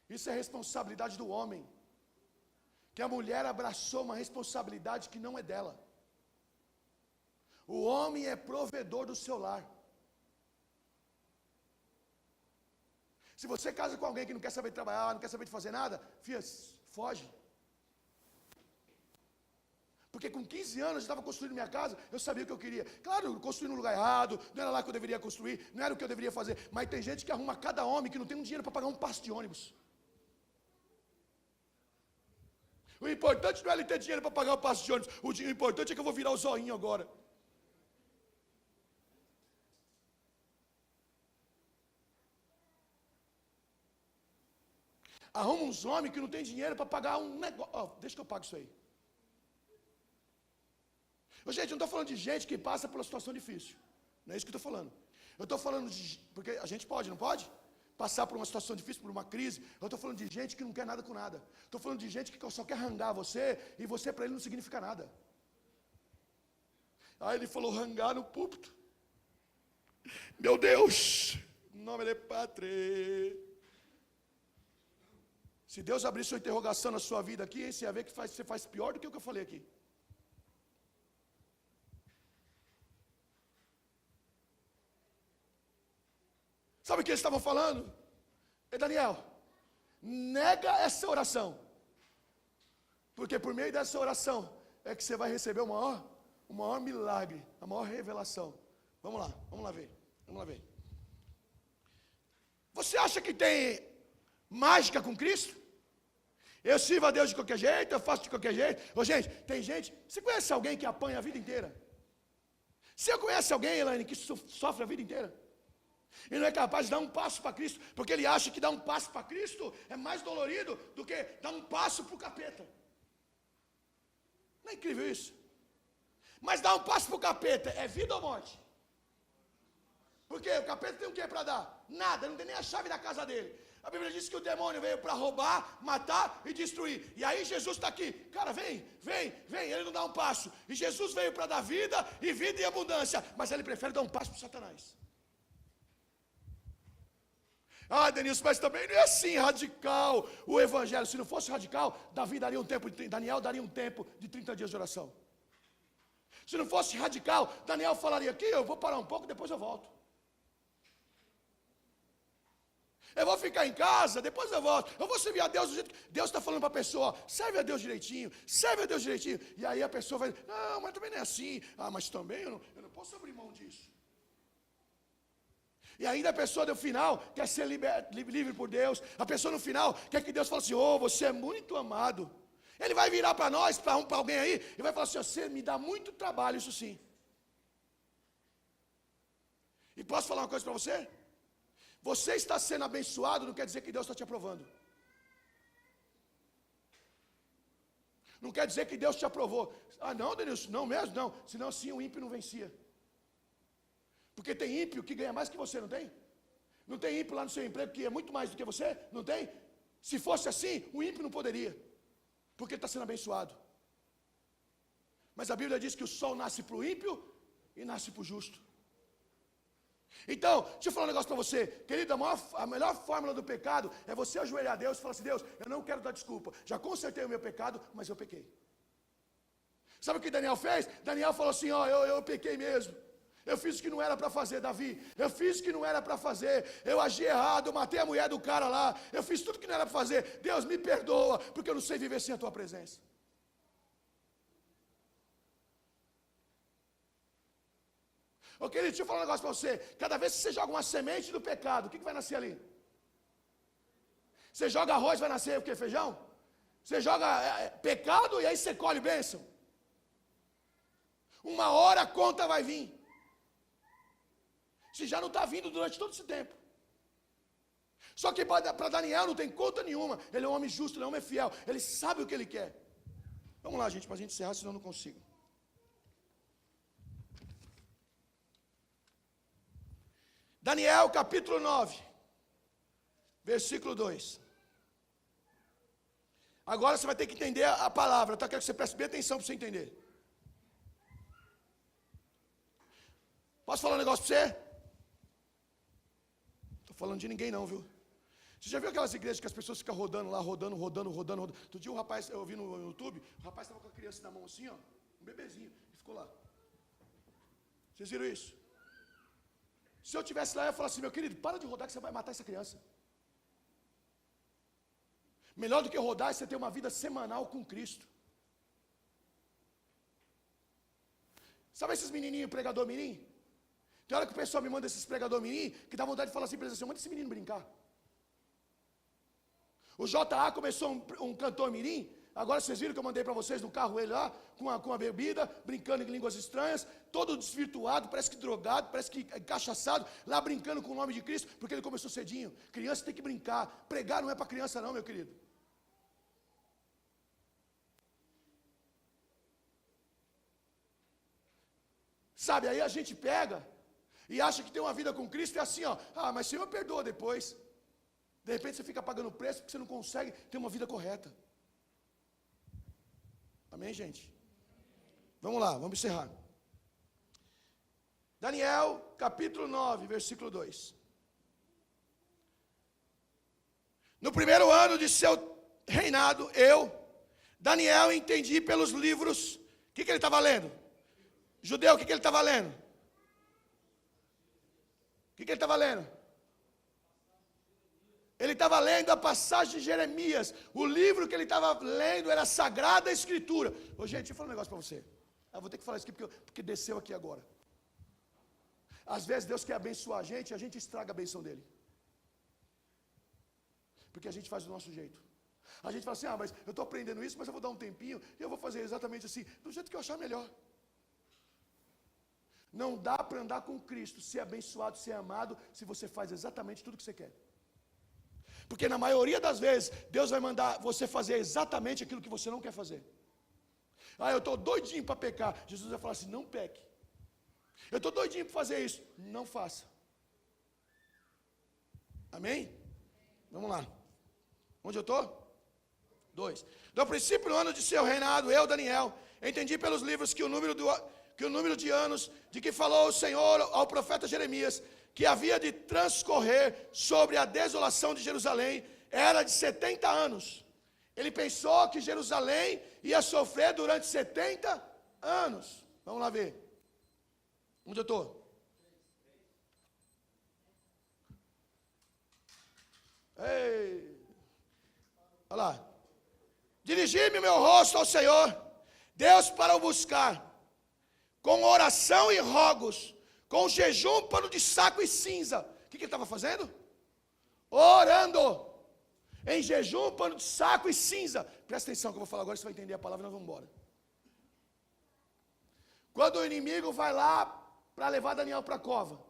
Isso é responsabilidade do homem. Que a mulher abraçou uma responsabilidade que não é dela. O homem é provedor do seu lar. Se você casa com alguém que não quer saber de trabalhar, não quer saber de fazer nada, filha, foge. Porque com 15 anos eu estava construindo minha casa, eu sabia o que eu queria. Claro, eu construí no lugar errado, não era lá que eu deveria construir, não era o que eu deveria fazer. Mas tem gente que arruma cada homem que não tem um dinheiro para pagar um passe de ônibus. O importante não é ele ter dinheiro para pagar o passe de ônibus. O importante é que eu vou virar o zoinho agora. Arruma uns homens que não tem dinheiro para pagar um negócio. Oh, deixa que eu pago isso aí. Gente, eu não estou falando de gente que passa por uma situação difícil. Não é isso que eu estou falando. Eu estou falando de... Porque a gente pode, não pode? Passar por uma situação difícil, por uma crise. Eu estou falando de gente que não quer nada com nada. Estou falando de gente que só quer rangar você, e você para ele não significa nada. Aí ele falou rangar no púlpito. Meu Deus, nome de Patre. Se Deus abrir sua interrogação na sua vida aqui, você vai ver que você faz pior do que o que eu falei aqui. Sabe o que eles estavam falando? Daniel, nega essa oração. Porque por meio dessa oração é que você vai receber o maior milagre, a maior revelação. Vamos lá ver. Vamos lá ver. Você acha que tem mágica com Cristo? Eu sirvo a Deus de qualquer jeito, eu faço de qualquer jeito. Ô, gente, tem gente... Você conhece alguém que apanha a vida inteira? Você conhece alguém, Elaine, que sofre a vida inteira? E não é capaz de dar um passo para Cristo, porque ele acha que dar um passo para Cristo é mais dolorido do que dar um passo para o capeta. Não é incrível isso? Mas dar um passo para o capeta é vida ou morte? Porque o capeta tem o que para dar? Nada, não tem nem a chave da casa dele. A Bíblia diz que o demônio veio para roubar, matar e destruir. E aí Jesus está aqui. Cara, vem. Ele não dá um passo. E Jesus veio para dar vida e abundância. Mas ele prefere dar um passo para Satanás. Ah, Denilson, mas também não é assim, radical o evangelho. Se não fosse radical, Daniel daria um tempo de 30 dias de oração. Se não fosse radical, Daniel falaria aqui, eu vou parar um pouco, depois eu volto. Eu vou ficar em casa, depois eu volto. Eu vou servir a Deus do jeito que Deus está falando para a pessoa. Serve a Deus direitinho, serve a Deus direitinho. E aí a pessoa vai, não, mas também não é assim. Ah, mas também eu não posso abrir mão disso. E ainda a pessoa no final quer ser livre por Deus. A pessoa no final quer que Deus fale assim, você é muito amado. Ele vai virar para nós, para alguém aí, e vai falar assim, você me dá muito trabalho, isso sim. E posso falar uma coisa para você? Você está sendo abençoado, não quer dizer que Deus está te aprovando. Não quer dizer que Deus te aprovou. Ah, não, Denilson, não mesmo? Não. Senão assim o ímpio não vencia. Porque tem ímpio que ganha mais que você, não tem? Não tem ímpio lá no seu emprego que é muito mais do que você? Não tem? Se fosse assim, o ímpio não poderia. Porque ele está sendo abençoado. Mas a Bíblia diz que o sol nasce para o ímpio e nasce para o justo. Então, deixa eu falar um negócio para você. Querido, a melhor fórmula do pecado é você ajoelhar a Deus e falar assim, Deus, eu não quero dar desculpa. Já consertei o meu pecado, mas eu pequei. Sabe o que Daniel fez? Daniel falou assim, eu pequei mesmo. Eu fiz o que não era para fazer, Davi. Eu fiz o que não era para fazer. Eu agi errado, eu matei a mulher do cara lá. Eu fiz tudo que não era para fazer. Deus me perdoa, porque eu não sei viver sem a tua presença. Ô querido, deixa eu falar um negócio para você. Cada vez que você joga uma semente do pecado, o que vai nascer ali? Você joga arroz, vai nascer o quê? Feijão? Você joga pecado e aí você colhe bênção. Uma hora a conta vai vir. Se já não está vindo durante todo esse tempo. Só que para Daniel não tem conta nenhuma. Ele é um homem justo, ele é um homem fiel. Ele sabe o que ele quer. Vamos lá, gente, para a gente encerrar, senão eu não consigo. Daniel capítulo 9, versículo 2. Agora você vai ter que entender a palavra, tá? Quero que você preste bem atenção para você entender. Posso falar um negócio para você? Estou falando de ninguém não, viu? Você já viu aquelas igrejas que as pessoas ficam rodando lá, rodando. Outro dia um rapaz, eu vi no YouTube, o rapaz estava com a criança na mão assim, um bebezinho, e ficou lá. Vocês viram isso? Se eu estivesse lá, eu ia falar assim, meu querido, para de rodar que você vai matar essa criança. Melhor do que rodar é você ter uma vida semanal com Cristo. Sabe esses menininhos, pregador mirim? Tem hora que o pessoal me manda esses pregador mirim, que dá vontade de falar assim para eles assim, manda esse menino brincar. O JA começou um cantor mirim, Agora vocês viram que eu mandei para vocês no carro ele lá, com a bebida, brincando em línguas estranhas, todo desvirtuado, parece que drogado, parece que cachaçado, lá brincando com o nome de Cristo, porque ele começou cedinho. Criança tem que brincar, pregar não é para criança não, meu querido. Sabe, aí a gente pega e acha que tem uma vida com Cristo e é assim, ó, mas Senhor perdoa depois. De repente você fica pagando preço porque você não consegue ter uma vida correta. Amém, gente? Vamos lá, vamos encerrar. Daniel, capítulo 9, versículo 2. No primeiro ano de seu reinado, Daniel, entendi pelos livros. O que ele estava lendo? Judeu, o que ele estava lendo? O que ele estava lendo? Ele estava lendo a passagem de Jeremias. O livro que ele estava lendo era a Sagrada Escritura. Ô gente, deixa eu falar um negócio para você. Eu vou ter que falar isso aqui porque desceu aqui agora. Às vezes Deus quer abençoar a gente estraga a benção dele. Porque a gente faz do nosso jeito. A gente fala assim, mas eu estou aprendendo isso, mas eu vou dar um tempinho e eu vou fazer exatamente assim, do jeito que eu achar melhor. Não dá para andar com Cristo, ser abençoado, ser amado, se você faz exatamente tudo que você quer. Porque na maioria das vezes, Deus vai mandar você fazer exatamente aquilo que você não quer fazer. Eu estou doidinho para pecar. Jesus vai falar assim, não peque. Eu estou doidinho para fazer isso. Não faça. Amém? Vamos lá. Onde eu estou? 2. Do princípio do ano de seu reinado, Daniel, entendi pelos livros que o número de anos de que falou o Senhor ao profeta Jeremias, que havia de transcorrer sobre a desolação de Jerusalém, era de 70 anos. Ele pensou que Jerusalém ia sofrer durante 70 anos. Vamos lá ver. Onde eu estou? Olha lá. Dirigi-me meu rosto ao Senhor, Deus, para o buscar, com oração e rogos, com jejum, pano de saco e cinza. O que ele estava fazendo? Orando. Em jejum, pano de saco e cinza. Presta atenção que eu vou falar agora, você vai entender a palavra e nós vamos embora. Quando o inimigo vai lá para levar Daniel para a cova, o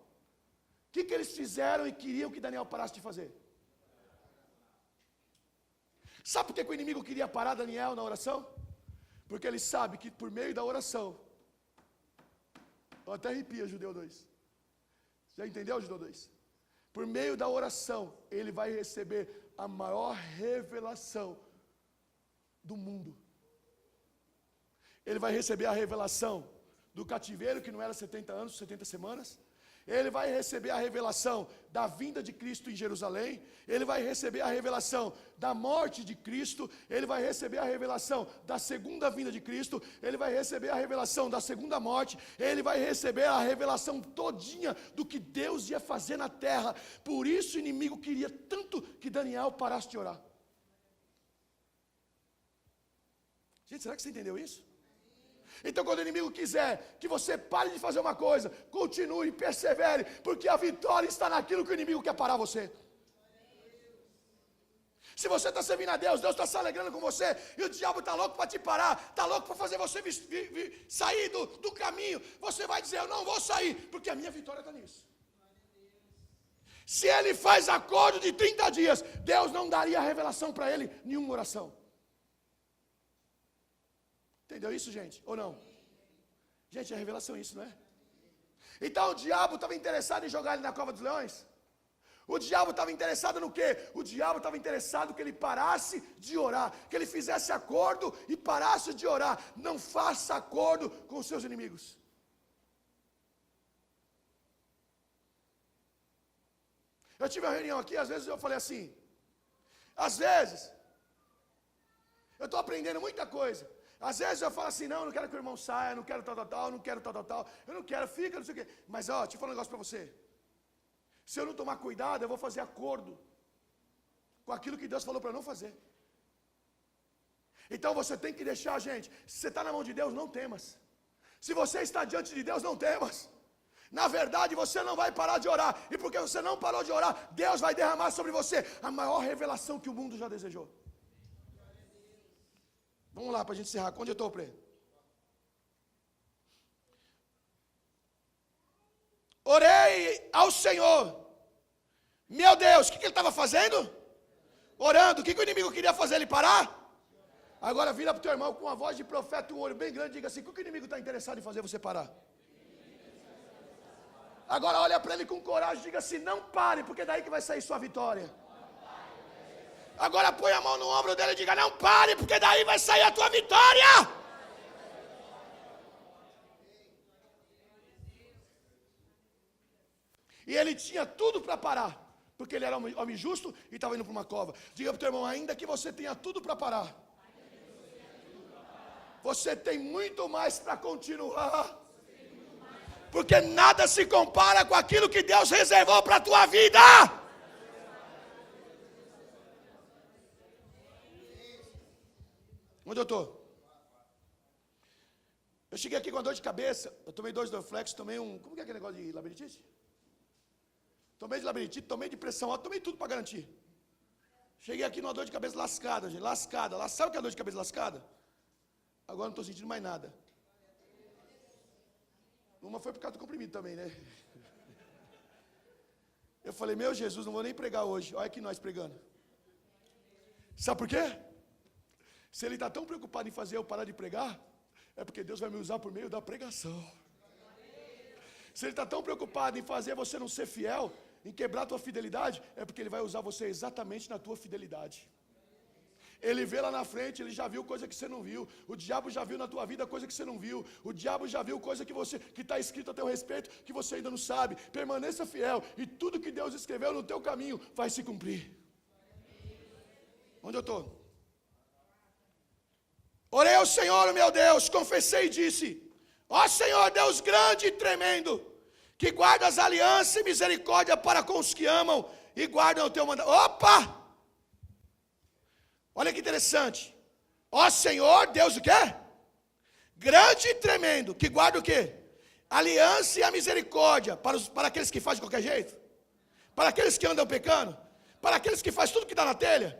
que eles fizeram e queriam que Daniel parasse de fazer? Sabe por que o inimigo queria parar Daniel na oração? Porque ele sabe que por meio da oração, eu até arrepia, Judeu 2. Já entendeu, Judeu 2? Por meio da oração, ele vai receber a maior revelação do mundo. Ele vai receber a revelação do cativeiro, que não era 70 anos, 70 semanas. Ele vai receber a revelação da vinda de Cristo em Jerusalém. Ele vai receber a revelação da morte de Cristo. Ele vai receber a revelação da segunda vinda de Cristo. Ele vai receber a revelação da segunda morte. Ele vai receber a revelação todinha do que Deus ia fazer na terra. Por isso o inimigo queria tanto que Daniel parasse de orar. Gente, será que você entendeu isso? Então quando o inimigo quiser que você pare de fazer uma coisa, continue, persevere, porque a vitória está naquilo que o inimigo quer parar você. Se você está servindo a Deus, Deus está se alegrando com você, e o diabo está louco para te parar, está louco para fazer você sair do caminho, você vai dizer, eu não vou sair, porque a minha vitória está nisso. Se ele faz acordo de 30 dias, Deus não daria revelação para ele, nenhuma oração. Entendeu isso, gente? Ou não? Gente, é revelação isso, não é? Então o diabo estava interessado em jogar ele na cova dos leões? O diabo estava interessado no quê? O diabo estava interessado que ele parasse de orar, que ele fizesse acordo e parasse de orar. Não faça acordo com os seus inimigos. Eu tive uma reunião aqui, às vezes eu falei assim, às vezes, eu estou aprendendo muita coisa. Às vezes eu falo assim, não eu não quero que o irmão saia, não quero tal, não quero tal, eu não quero, fica, não sei o quê. Mas deixa eu falar um negócio para você. Se eu não tomar cuidado, eu vou fazer acordo com aquilo que Deus falou para não fazer. Então você tem que deixar, gente, se você está na mão de Deus, não temas. Se você está diante de Deus, não temas. Na verdade, você não vai parar de orar. E porque você não parou de orar, Deus vai derramar sobre você a maior revelação que o mundo já desejou. Vamos lá para a gente encerrar. Onde eu estou, Pre? Orei ao Senhor. Meu Deus, o que ele estava fazendo? Orando. O que o inimigo queria fazer ele parar? Agora vira para o teu irmão com uma voz de profeta, um olho bem grande, diga assim: o que o inimigo está interessado em fazer você parar? Agora olha para ele com coragem, diga assim: não pare, porque daí que vai sair sua vitória. Agora põe a mão no ombro dele e diga: não pare, porque daí vai sair a tua vitória. E ele tinha tudo para parar, porque ele era um homem justo e estava indo para uma cova. Diga para o teu irmão: ainda que você tenha tudo para parar, você tem muito mais para continuar. Porque nada se compara com aquilo que Deus reservou para a tua vida. Onde eu estou? Eu cheguei aqui com uma dor de cabeça. Eu tomei 2 Dorflex, tomei um... Como que é aquele negócio de labirintite? Tomei de labirintite, tomei de pressão alta, tomei tudo para garantir. Cheguei aqui numa dor de cabeça lascada, gente. Lascada. Sabe o que é dor de cabeça lascada? Agora não estou sentindo mais nada. Uma foi por causa do comprimido também, né? Eu falei: meu Jesus, não vou nem pregar hoje. Olha aqui nós pregando. Sabe por quê? Se ele está tão preocupado em fazer eu parar de pregar, é porque Deus vai me usar por meio da pregação. Se ele está tão preocupado em fazer você não ser fiel, em quebrar a tua fidelidade, é porque ele vai usar você exatamente na tua fidelidade. Ele vê lá na frente, ele já viu coisa que você não viu. O diabo já viu na tua vida coisa que você não viu. O diabo já viu coisa que está escrito a teu respeito, que você ainda não sabe. Permaneça fiel, e tudo que Deus escreveu no teu caminho vai se cumprir. Onde eu estou? Orei ao Senhor, meu Deus, confessei e disse: ó Senhor, Deus grande e tremendo, que guardas aliança e misericórdia para com os que amam e guardam o teu mandamento. Opa! Olha que interessante. Ó Senhor, Deus o quê? Grande e tremendo, que guarda o quê? Aliança e a misericórdia para aqueles que fazem de qualquer jeito, para aqueles que andam pecando, para aqueles que fazem tudo que dá na telha,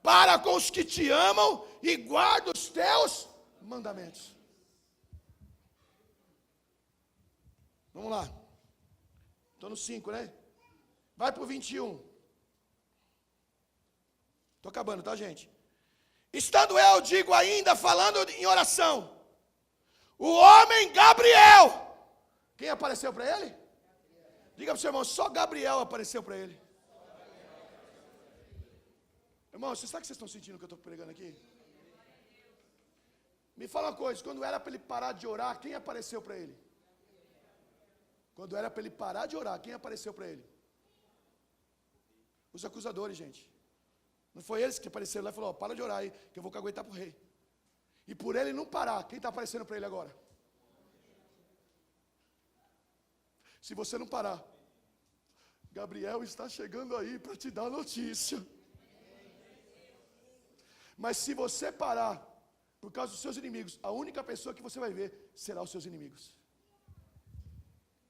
para com os que te amam e guardam os teus mandamentos. Vamos lá. Estou no 5, né? Vai para o 21. Estou acabando, tá, gente? Estando eu, digo ainda, falando em oração, o homem Gabriel. Quem apareceu para ele? Diga para o seu irmão: só Gabriel apareceu para ele. Irmão, você sabe que vocês estão sentindo o que eu estou pregando aqui? Me fala uma coisa: quando era para ele parar de orar, quem apareceu para ele? Quando era para ele parar de orar, quem apareceu para ele? Os acusadores, gente. Não foi eles que apareceram lá e falaram: para de orar aí, que eu vou caguetar para o rei. E por ele não parar, quem está aparecendo para ele agora? Se você não parar, Gabriel está chegando aí para te dar notícia. Mas se você parar, por causa dos seus inimigos, a única pessoa que você vai ver será os seus inimigos.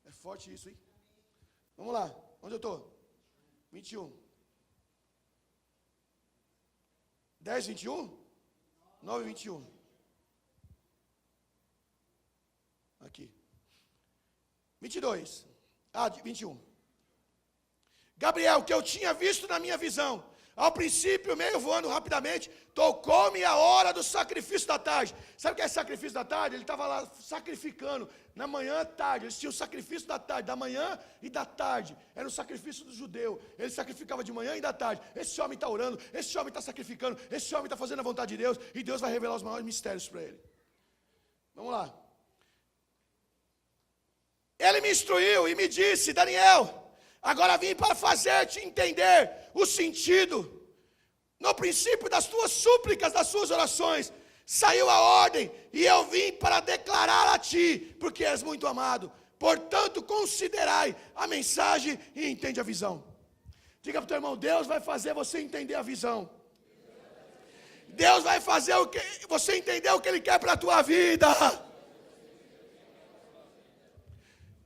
É forte isso, hein? Vamos lá, onde eu estou? 21. 10, 21? 9, 21. Aqui. 22. 21. Gabriel, que eu tinha visto na minha visão, ao princípio, meio voando rapidamente, tocou-me a hora do sacrifício da tarde. Sabe o que é sacrifício da tarde? Ele estava lá sacrificando, na manhã e tarde. Eles tinham o sacrifício da tarde, da manhã e da tarde. Era o sacrifício do judeu. Ele sacrificava de manhã e da tarde. Esse homem está orando, esse homem está sacrificando, esse homem está fazendo a vontade de Deus, e Deus vai revelar os maiores mistérios para ele. Vamos lá. Ele me instruiu e me disse: Daniel, agora vim para fazer-te entender o sentido. No princípio das tuas súplicas, das suas orações, saiu a ordem, e eu vim para declarar a ti, porque és muito amado. Portanto, considerai a mensagem e entende a visão. Diga para o teu irmão: Deus vai fazer você entender a visão. Deus vai fazer você entender o que Ele quer para a tua vida.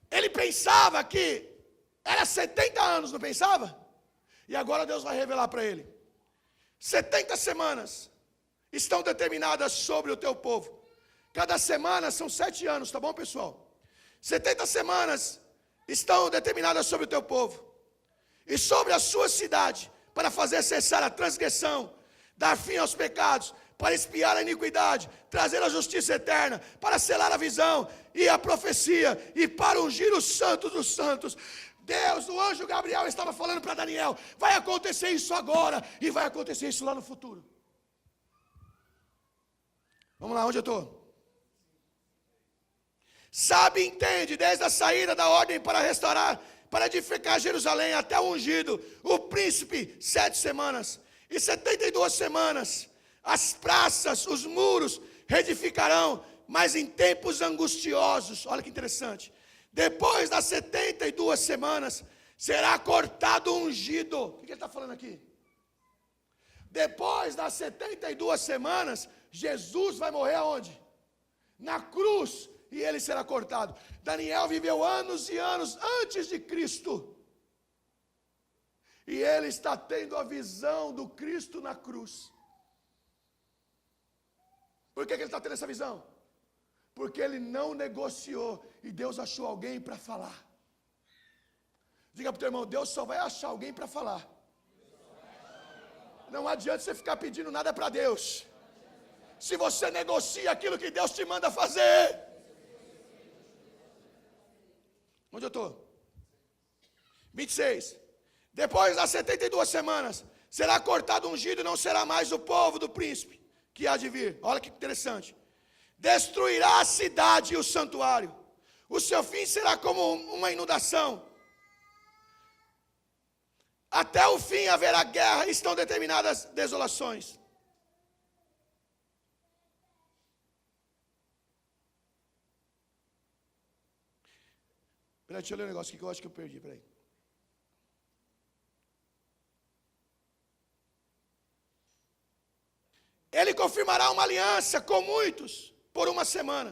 Ele pensava que era 70 anos, não pensava? E agora Deus vai revelar para ele. 70 semanas. estão determinadas sobre o teu povo. Cada semana são 7 anos, tá bom, pessoal? 70 semanas estão determinadas sobre o teu povo e sobre a sua cidade, para fazer cessar a transgressão, dar fim aos pecados, para expiar a iniquidade, trazer a justiça eterna, para selar a visão e a profecia, e para ungir os santos dos santos. Deus, o anjo Gabriel estava falando para Daniel, vai acontecer isso agora, e vai acontecer isso lá no futuro. Vamos lá, onde eu estou? Sabe e entende, desde a saída da ordem para restaurar, para edificar Jerusalém, até o ungido, o príncipe, 7 semanas, e 72 semanas, as praças, os muros, reedificarão, mas em tempos angustiosos. Olha que interessante. Depois das 72 semanas, será cortado o ungido. O que ele está falando aqui? Depois das 72 semanas, Jesus vai morrer aonde? Na cruz, e ele será cortado. Daniel viveu anos e anos antes de Cristo. E ele está tendo a visão do Cristo na cruz. Por que ele está tendo essa visão? Porque ele não negociou e Deus achou alguém para falar. Diga para o teu irmão, Deus só vai achar alguém para falar. Não adianta você ficar pedindo nada para Deus, se você negocia aquilo que Deus te manda fazer. Onde eu estou? 26. Depois das 72 semanas, será cortado o ungido e não será mais o povo do príncipe que há de vir. Olha que interessante. Destruirá a cidade e o santuário. O seu fim será como uma inundação. Até o fim haverá guerra e estão determinadas desolações. Peraí, deixa eu ler um negócio aqui que eu acho que eu perdi, peraí. Ele confirmará uma aliança com muitos por uma semana.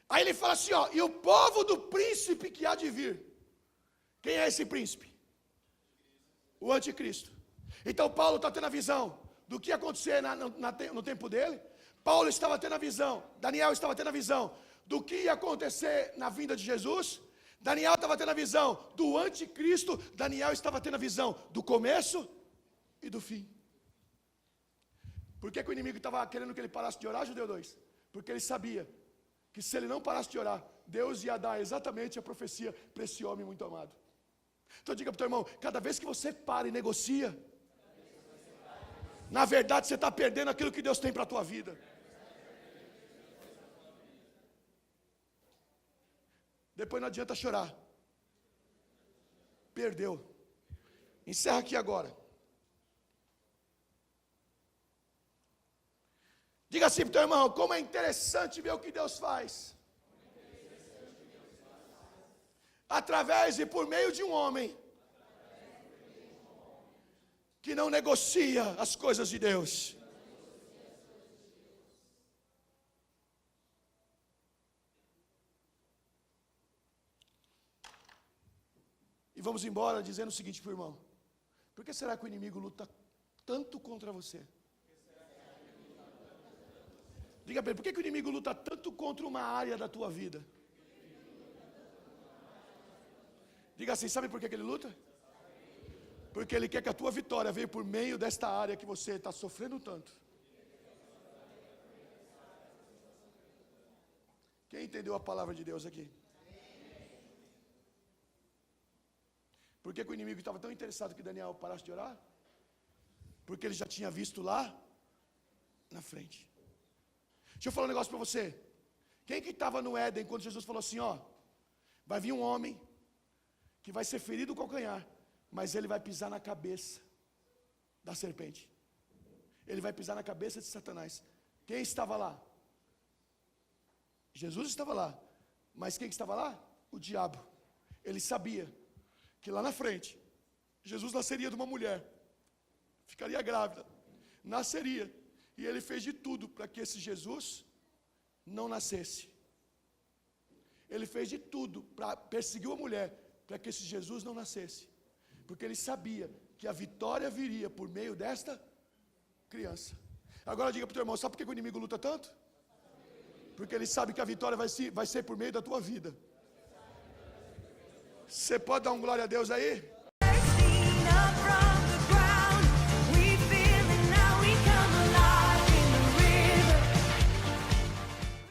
Aí ele fala assim, ó, e o povo do príncipe que há de vir. Quem é esse príncipe? O anticristo. Então Paulo está tendo a visão do que ia acontecer no tempo dele. Paulo estava tendo a visão, Daniel estava tendo a visão do que ia acontecer na vinda de Jesus. Daniel estava tendo a visão do anticristo. Daniel estava tendo a visão do começo e do fim. Por que o inimigo estava querendo que ele parasse de orar, Judeu 2? Porque ele sabia que se ele não parasse de orar, Deus ia dar exatamente a profecia para esse homem muito amado. Então diga para o teu irmão, cada vez que você para e negocia, na verdade você está perdendo aquilo que Deus tem para a tua vida. Depois não adianta chorar. Perdeu. Encerra aqui agora. Diga assim para o teu irmão, como é interessante ver o que Deus faz. Através e por meio de um homem que não negocia as coisas de Deus. E vamos embora dizendo o seguinte para o irmão: por que será que o inimigo luta tanto contra você? Diga para ele, por que o inimigo luta tanto contra uma área da tua vida? Diga assim, sabe por que ele luta? Porque ele quer que a tua vitória venha por meio desta área que você está sofrendo tanto. Quem entendeu a palavra de Deus aqui? Por que o inimigo estava tão interessado que Daniel parasse de orar? Porque ele já tinha visto lá na frente. Deixa eu falar um negócio para você. Quem que estava no Éden quando Jesus falou assim, ó, vai vir um homem que vai ser ferido o calcanhar, mas ele vai pisar na cabeça da serpente. Ele vai pisar na cabeça de Satanás. Quem estava lá? Jesus estava lá. Mas quem que estava lá? O diabo. Ele sabia que lá na frente, Jesus nasceria de uma mulher, ficaria grávida, nasceria, e ele fez de tudo para que esse Jesus não nascesse. Ele fez de tudo para perseguir a mulher, para que esse Jesus não nascesse. Porque ele sabia que a vitória viria por meio desta criança. Agora diga para o teu irmão, sabe por que o inimigo luta tanto? Porque ele sabe que a vitória vai ser por meio da tua vida. Você pode dar um glória a Deus aí?